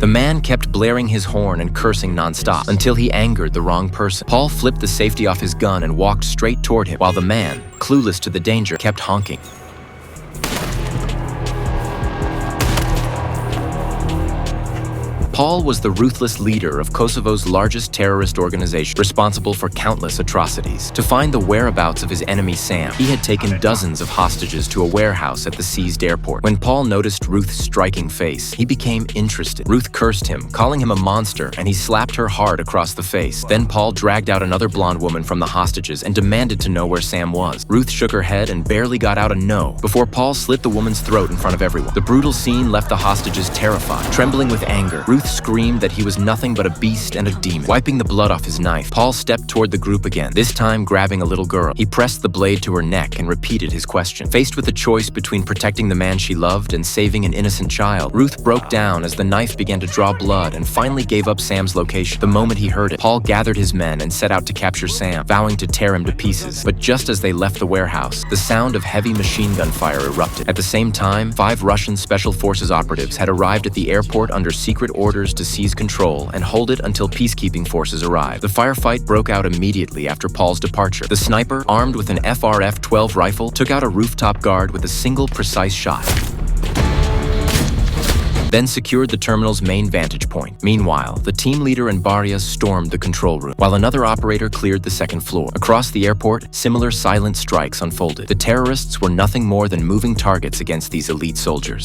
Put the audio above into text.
The man kept blaring his horn and cursing nonstop until he angered the wrong person. Paul flipped the safety off his gun and walked straight toward him, while the man, clueless to the danger, kept honking. Paul was the ruthless leader of Kosovo's largest terrorist organization, responsible for countless atrocities. To find the whereabouts of his enemy Sam, he had taken dozens of hostages to a warehouse at the seized airport. When Paul noticed Ruth's striking face, he became interested. Ruth cursed him, calling him a monster, and he slapped her hard across the face. Then Paul dragged out another blonde woman from the hostages and demanded to know where Sam was. Ruth shook her head and barely got out a no before Paul slit the woman's throat in front of everyone. The brutal scene left the hostages terrified. Trembling with anger, Ruth screamed that he was nothing but a beast and a demon. Wiping the blood off his knife, Paul stepped toward the group again, this time grabbing a little girl. He pressed the blade to her neck and repeated his question. Faced with a choice between protecting the man she loved and saving an innocent child, Ruth broke down as the knife began to draw blood and finally gave up Sam's location. The moment he heard it, Paul gathered his men and set out to capture Sam, vowing to tear him to pieces. But just as they left the warehouse, the sound of heavy machine gun fire erupted. At the same time, 5 Russian Special Forces operatives had arrived at the airport under secret orders to seize control and hold it until peacekeeping forces arrived. The firefight broke out immediately after Paul's departure. The sniper, armed with an FRF-12 rifle, took out a rooftop guard with a single precise shot, then secured the terminal's main vantage point. Meanwhile, the team leader and Baria stormed the control room, while another operator cleared the second floor. Across the airport, similar silent strikes unfolded. The terrorists were nothing more than moving targets against these elite soldiers.